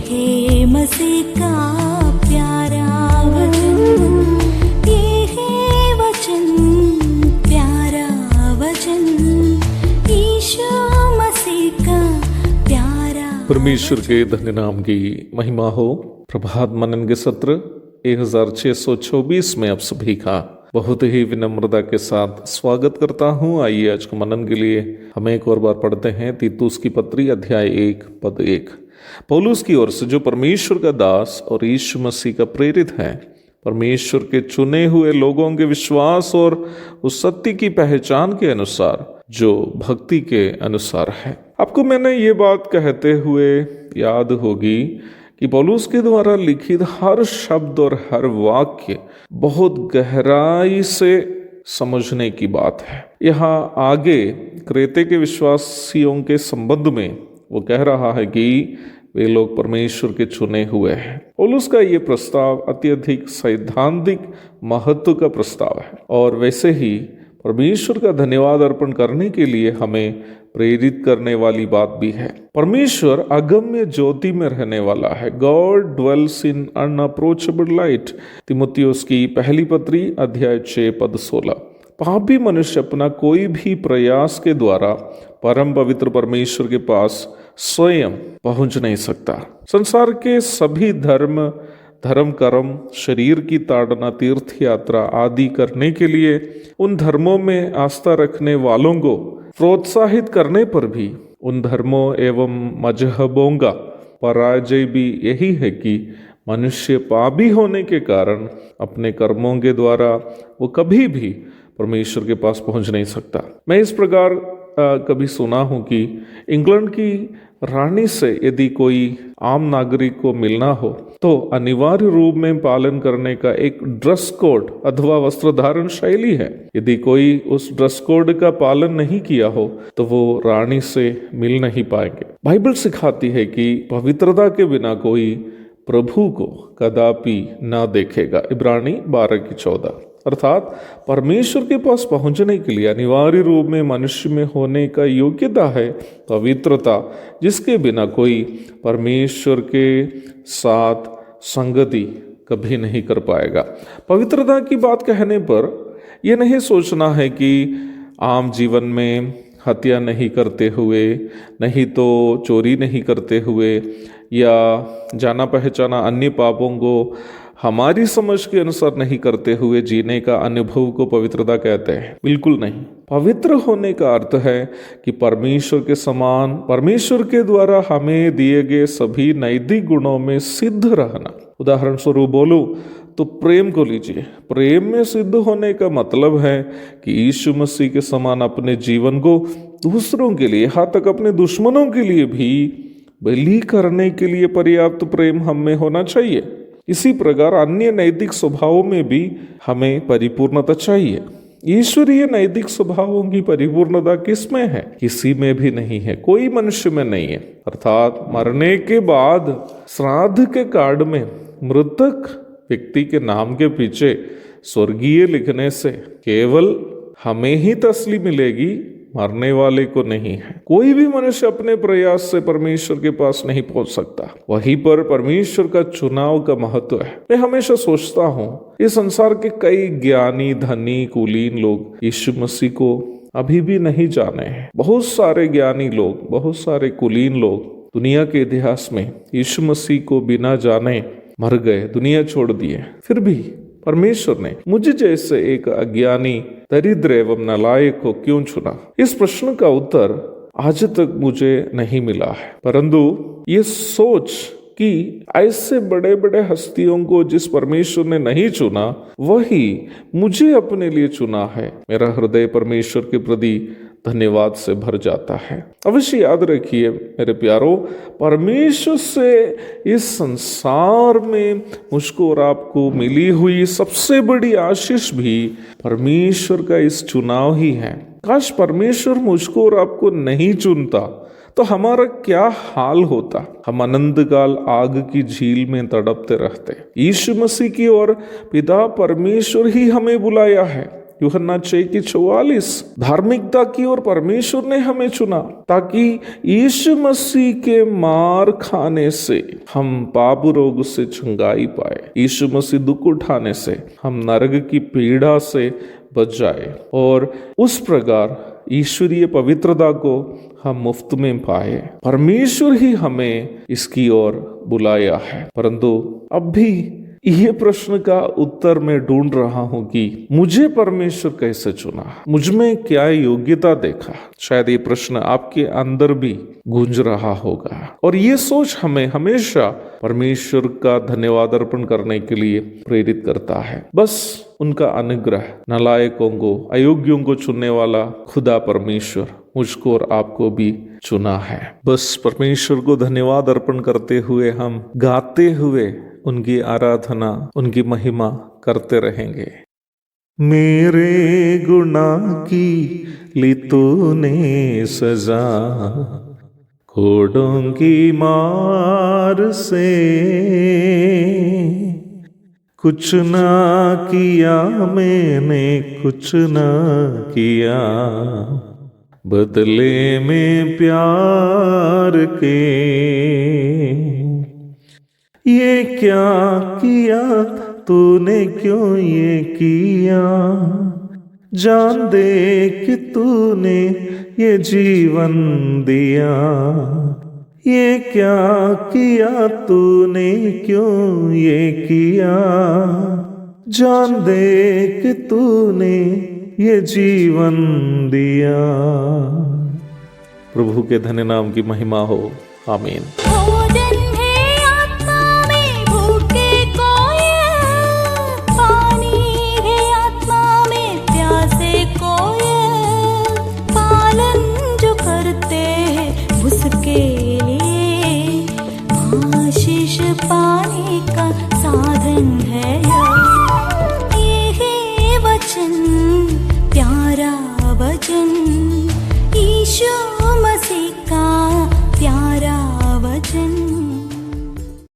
है मसीह का प्यारा वचन, ये है वचन, प्यारा वचन, यीशु मसीह का प्यारा। परमेश्वर के धन्य नाम की महिमा हो। प्रभात मनन के सत्र 1624 में आप सभी का बहुत ही विनम्रता के साथ स्वागत करता हूँ। आइए आज के मनन के लिए हम एक और बार पढ़ते हैं तीतुस की पत्री अध्याय 1 पद 1। पौलुस की ओर से, जो परमेश्वर का दास और यीशु मसीह का प्रेरित है, परमेश्वर के चुने हुए लोगों के विश्वास और उस सत्य की पहचान के अनुसार जो भक्ति के अनुसार है। आपको मैंने ये बात कहते हुए याद होगी कि पौलुस के द्वारा लिखित हर शब्द और हर वाक्य बहुत गहराई से समझने की बात है। यहाँ आगे क्रेते के विश्वासियों के संबंध में वो कह रहा है कि वे लोग परमेश्वर के चुने हुए हैं। पौलुस का ये प्रस्ताव अत्यधिक सैद्धांतिक महत्व का प्रस्ताव है और वैसे ही परमेश्वर का धन्यवाद अर्पण करने के लिए हमें प्रेरित करने वाली बात भी है। परमेश्वर अगम्य ज्योति में रहने वाला है। God dwells in unapproachable light. तीमुथियुस की पहली पत्री अध्याय 6 पद 16। पापी मनुष्य अपना कोई भी प्रयास के द्वारा परम पवित्र परमेश्वर के पास स्वयं पहुंच नहीं सकता। संसार के सभी धर्म कर्म, शरीर की ताड़ना, तीर्थ यात्रा आदि करने के लिए उन धर्मों में आस्था रखने वालों को प्रोत्साहित करने पर भी उन धर्मों एवं मजहबों का पराजय भी यही है कि मनुष्य पापी होने के कारण अपने कर्मों के द्वारा वो कभी भी परमेश्वर के पास पहुंच नहीं सकता। मैं इस प्रकार कभी सुना हूं कि इंग्लैंड की रानी से यदि कोई आम नागरिक को मिलना हो तो अनिवार्य रूप में पालन करने का एक ड्रेस कोड अथवा वस्त्र धारण शैली है। यदि कोई उस ड्रेस कोड का पालन नहीं किया हो तो वो रानी से मिल नहीं पाएंगे। बाइबल सिखाती है कि पवित्रता के बिना कोई प्रभु को कदापि ना देखेगा। इब्रानी 12:14। अर्थात परमेश्वर के पास पहुंचने के लिए अनिवार्य रूप में मनुष्य में होने का योग्यता है पवित्रता, जिसके बिना कोई परमेश्वर के साथ संगति कभी नहीं कर पाएगा। पवित्रता की बात कहने पर यह नहीं सोचना है कि आम जीवन में हत्या नहीं करते हुए, नहीं तो चोरी नहीं करते हुए या जाना पहचाना अन्य पापों को हमारी समझ के अनुसार नहीं करते हुए जीने का अनुभव को पवित्रता कहते हैं। बिल्कुल नहीं। पवित्र होने का अर्थ है कि परमेश्वर के समान, परमेश्वर के द्वारा हमें दिए गए सभी नैतिक गुणों में सिद्ध रहना। उदाहरण स्वरूप बोलूं तो प्रेम को लीजिए। प्रेम में सिद्ध होने का मतलब है कि यीशु मसीह के समान अपने जीवन को दूसरों के लिए, यहाँ तक अपने दुश्मनों के लिए भी बलि करने के लिए पर्याप्त प्रेम हम में होना चाहिए। इसी प्रकार अन्य नैतिक स्वभावों में भी हमें परिपूर्णता चाहिए। ईश्वरीय नैतिक स्वभावों की परिपूर्णता किस में है? किसी में भी नहीं है, कोई मनुष्य में नहीं है। अर्थात मरने के बाद श्राद्ध के कार्ड में मृतक व्यक्ति के नाम के पीछे स्वर्गीय लिखने से केवल हमें ही तसल्ली मिलेगी, मरने वाले को नहीं है। कोई भी मनुष्य अपने प्रयास से परमेश्वर के पास नहीं पहुंच सकता। वहीं पर परमेश्वर का चुनाव का महत्व है। मैं हमेशा सोचता हूँ इस संसार के कई ज्ञानी, धनी, कुलीन लोग यीशु मसीह को अभी भी नहीं जाने हैं। बहुत सारे ज्ञानी लोग, बहुत सारे कुलीन लोग दुनिया के इतिहास में यीशु मसीह को बिना जाने मर गए, दुनिया छोड़ दिए। फिर भी परमेश्वर ने मुझे जैसे एक अज्ञानी, दरिद्र एवं नालायक को क्यों चुना? इस प्रश्न का उत्तर आज तक मुझे नहीं मिला है। परंतु ये सोच कि ऐसे बड़े बड़े हस्तियों को जिस परमेश्वर ने नहीं चुना, वही मुझे अपने लिए चुना है, मेरा हृदय परमेश्वर के प्रति धन्यवाद से भर जाता है। अवश्य याद रखिए मेरे प्यारो, परमेश्वर से इस संसार में मुझको और आपको मिली हुई सबसे बड़ी आशीष भी परमेश्वर का इस चुनाव ही है। काश परमेश्वर मुझको और आपको नहीं चुनता तो हमारा क्या हाल होता? हम अनंत काल आग की झील में तड़पते रहते। यीशु मसीह की ओर पिता परमेश्वर ही हमें बुलाया है। यूहन्ना 6:44। धार्मिकता की ओर परमेश्वर ने हमें चुना ताकि यीशु मसीह के मार खाने से हम पाप रोग से चंगाई पाए, यीशु मसीह दुख उठाने से हम नरक की पीड़ा से बच जाए और उस प्रकार ईश्वरीय पवित्रता को हम मुफ्त में पाए। परमेश्वर ही हमें इसकी ओर बुलाया है। परंतु अब भी यह प्रश्न का उत्तर मैं ढूंढ रहा हूं कि मुझे परमेश्वर कैसे चुना, मुझ में क्या योग्यता देखा। शायद ये प्रश्न आपके अंदर भी गूंज रहा होगा और ये सोच हमें हमेशा परमेश्वर का धन्यवाद अर्पण करने के लिए प्रेरित करता है। बस उनका अनुग्रह, नालायकों को, अयोग्यों को चुनने वाला खुदा परमेश्वर मुझको और आपको भी चुना है। बस परमेश्वर को धन्यवाद अर्पण करते हुए हम गाते हुए उनकी आराधना, उनकी महिमा करते रहेंगे। मेरे गुनाह की ली तूने सजा, कोड़ों की मार से, कुछ ना किया मैंने, कुछ ना किया, बदले में प्यार के। ये क्या किया तूने, क्यों ये किया, जान दे कि तूने ये जीवन दिया। ये क्या किया तूने, क्यों ये किया, जान दे कि तूने ये जीवन दिया। प्रभु के धन्य नाम की महिमा हो। आमीन। पाने का साधन है ये है वचन, प्यारा वचन ईश्वर